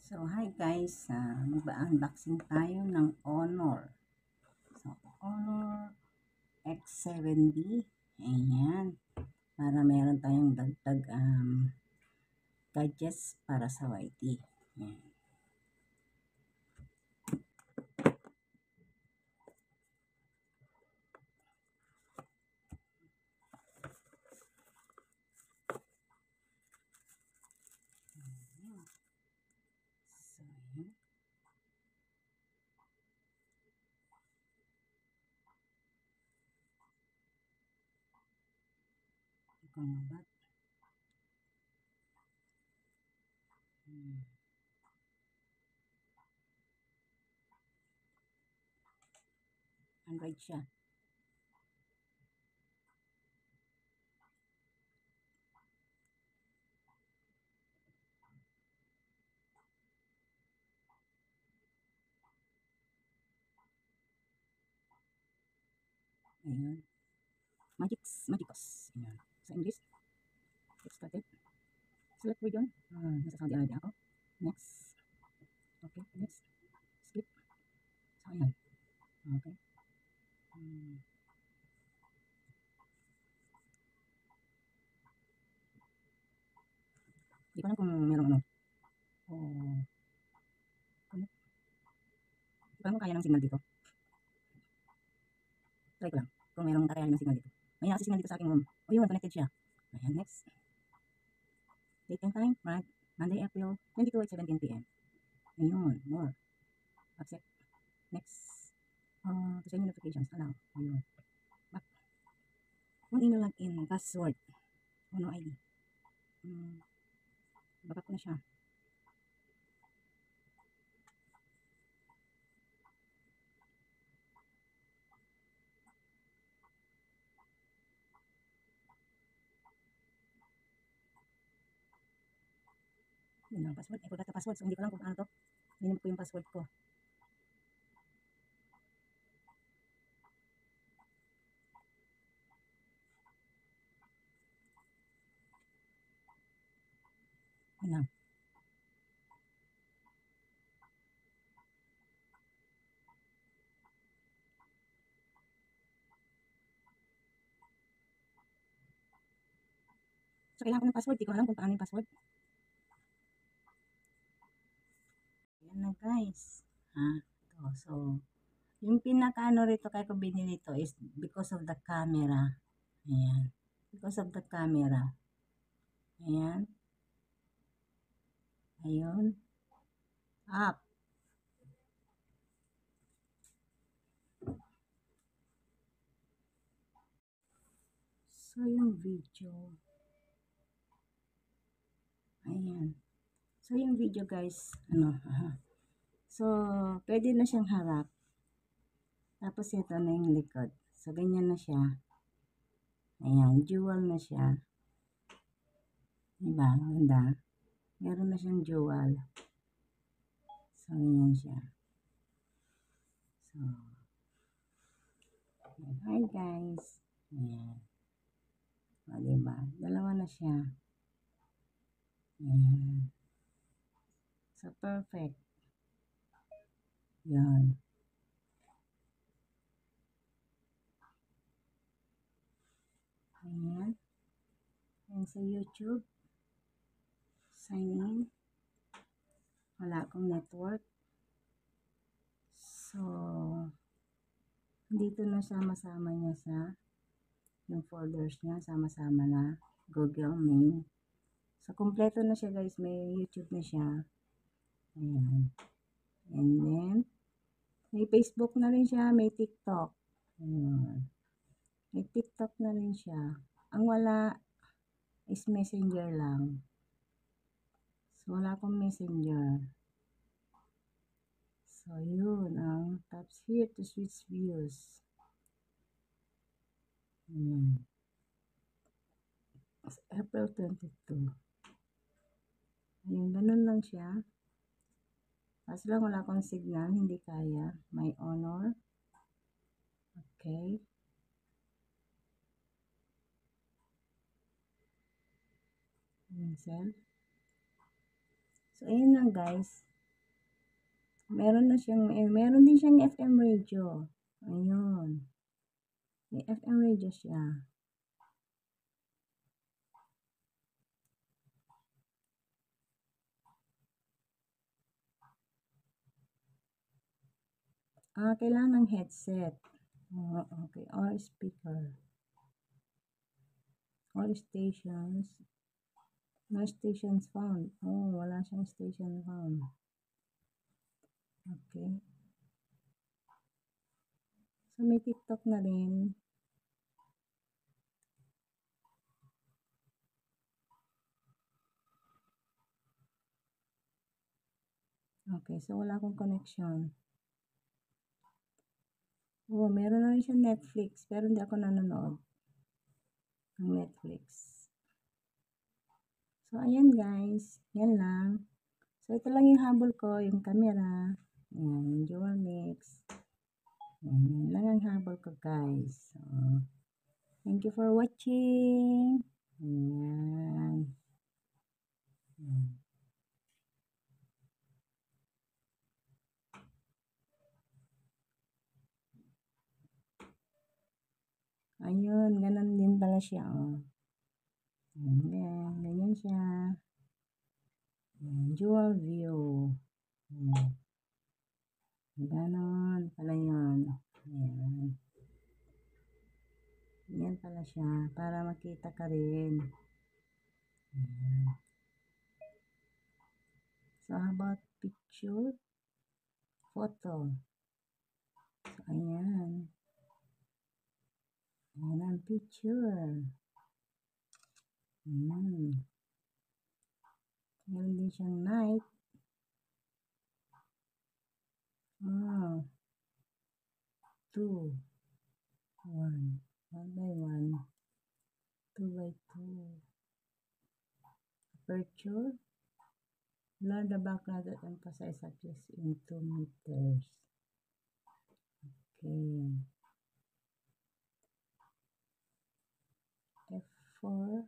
So, hi guys, mag-unboxing tayo ng Honor. So, Honor X7D. Ayan. Para meron tayong dagdag gadgets para sa YT. Ayan. So, ayan. Ikaw mabat. Android siya. Ayan. Magicos. Ayan. Sa English, get started. Select region. Nasa Saudi Arabia ako. Next. Okay, next. Skip. So, ayan. Okay. Hindi ko alam kung merong ano. Oh, connect. Hindi ko alam kung kaya ng signal dito. Try ko lang. Kung merong kakayanin ng signal dito. May naka-signal dito sa aking room. O yun, connected siya. Ayan, next. Date and time, Monday, April 22 at 17 p.m. Ayun, more. Accept. Next. To send notifications. Allow. Ayun. Back. Kung email login, password. Ono ID. Backup ko na siya. Yun ang password. I forgot the password. So, hindi ko lang kung ano to. Minimum ko yung password ko. Yun lang. So, kailangan ko ng password. Hindi ko alam kung paano yung password. Yan na guys. Ito. So, yung pinaka-ano rito kaya ko binili ito is because of the camera. Ayan. Because of the camera. Ayan. Ayun. Up. So, yung video. Ayan. So, yung video guys, So, pwede na siyang harap. Tapos, ito na yung likod. So, ganyan na siya. Ayan, dual na siya. Diba? Ganda. Meron na siyang dual. So, ganyan siya. So, hi guys. Ayan. O, diba? Dalawa na siya. Ayan. So, perfect. Yan. Ayan. Ayan sa YouTube. Sign in. Wala akong network. So, dito na sama-sama niya sa yung folders niya. Sama-sama na. Google Main. So, kompleto na siya guys. May YouTube na siya. Ayan. And then, may Facebook na rin siya. May TikTok. Ayan. May TikTok na rin siya. Ang wala is Messenger lang. So, wala akong Messenger. So, yun. Taps here to switch views. Ayan. April 22. Ayan, ganun lang siya. Kaso lang wala akong signal, hindi kaya. My Honor. Okay. Ayan, sir. So, ayan lang guys. Meron na siyang, meron din siyang FM radio. Ayun. May FM radio siya. Kailangan ng headset. Okay. Or speaker. All stations. No stations found. Wala siyang station found. Okay. So, may TikTok na rin. Okay. So, wala akong connection. Meron na rin siyang Netflix. Pero hindi ako nanonood ng Netflix. So, ayan guys. Yan lang. So, ito lang yung habol ko. Yung camera. Ayan. Yung dual mix. Ayan. Yan lang ang habol ko guys. So, thank you for watching. Ayan. Ayan. Ayun, ganun din pala siya, Ayan, ganyan siya. Ayan, dual view. Ayan. Ganon pala yun. Ayan. Yan pala siya, para makita ka rin. Ayan. So, how about picture? Photo. So, ayan. Ayan ang picture. Ayan. Meron din siyang night. 2, 1, 1 by 1, 2 by 2. Aperture. Blur the background that emphasize subjects in 2 meters. Okay. F4.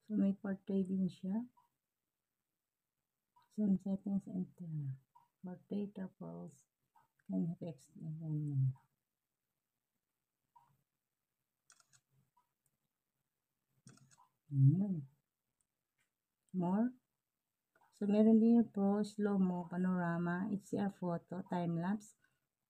So, may portrait din siya. Some settings enter. Portrait apples can text na ganyan. More. So, meron din yung pro, slow-mo, panorama, HDR photo, time-lapse,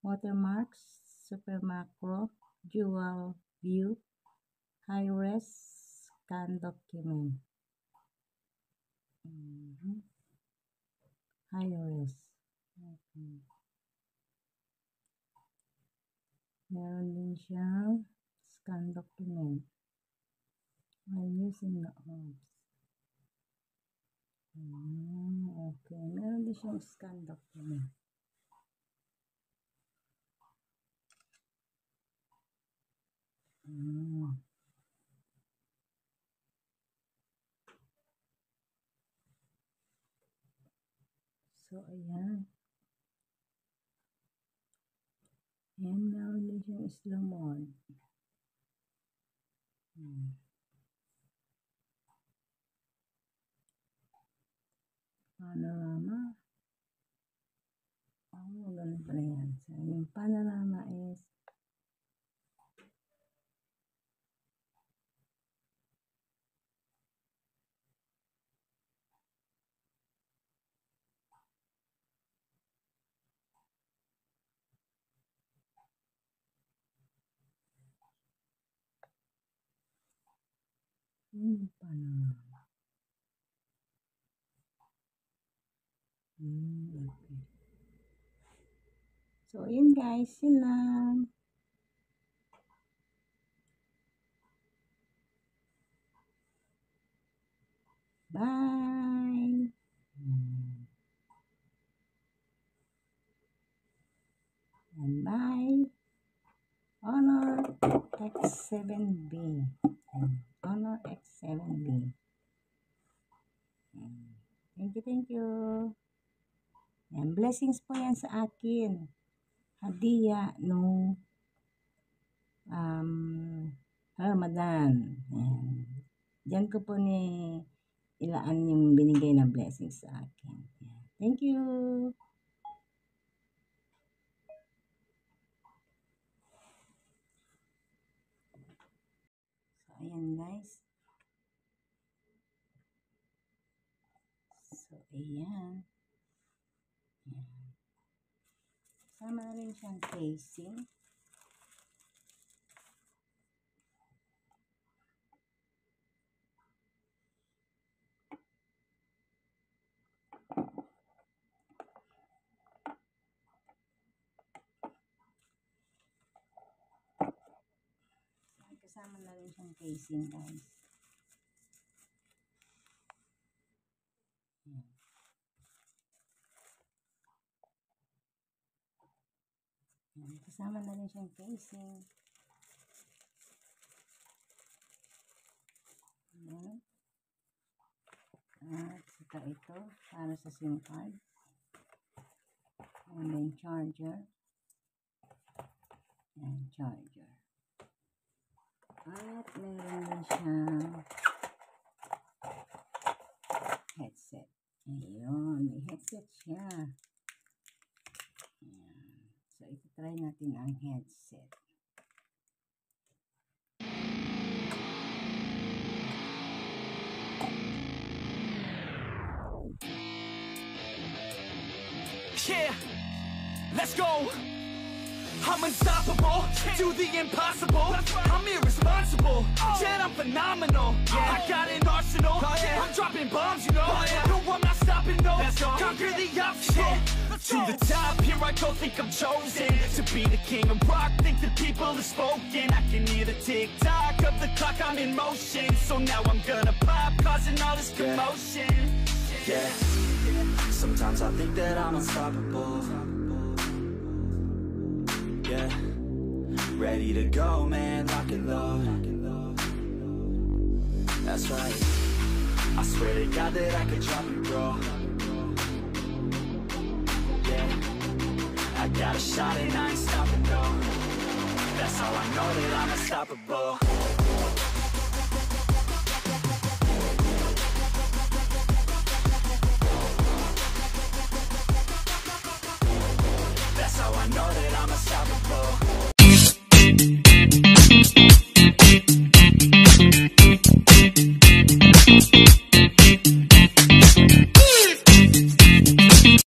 watermarks, super macro, dual view, high-res, scan document. High-res. Okay. Meron din siyang scan document. While using the apps. Okay. Meron din siyang scan document. So, ayan. Ayan, meron din siyang slow mode. Panorama. Ganun pala yan. So, yung panorama is panorama. Okay. So, yun guys. Yun lang. Bye! And bye! Honor X7B. Honor X7B. Thank you. Yan, blessings po yan sa akin. Hadiya nung Ramadan. Ayan. Diyan ko po ni ilaan yung binigay na blessings sa akin. Ayan. Thank you. So, ayan guys. So, ayan. Ayan. Sama na rin siyang casing. Kasama na rin siyang casing guys. Ayan. Ayan. Kasama na rin siyang casing. Ayan. At saka ito para sa SIM card. And then charger. Ayan, charger. At meron din siyang headset. Ayun, may headset siya. Ayan. So, ito-try natin ang headset. Yeah, let's go. I'm unstoppable, do the impossible. I'm irresponsible, yet I'm phenomenal. I got an arsenal, I'm dropping bombs, you know. No, I'm not stopping, no. Conquer the obstacle. To the top, here I go, think I'm chosen to be the king of rock, think the people have spoken. I can hear the tick-tock of the clock, I'm in motion. So now I'm gonna pop, causing all this commotion. Yeah, sometimes I think that I'm unstoppable. Yeah, ready to go, man, lock and load. That's right, I swear to God that I could drop it, bro. Yeah, I got a shot and I ain't stopping, no. That's how I know that I'm unstoppable.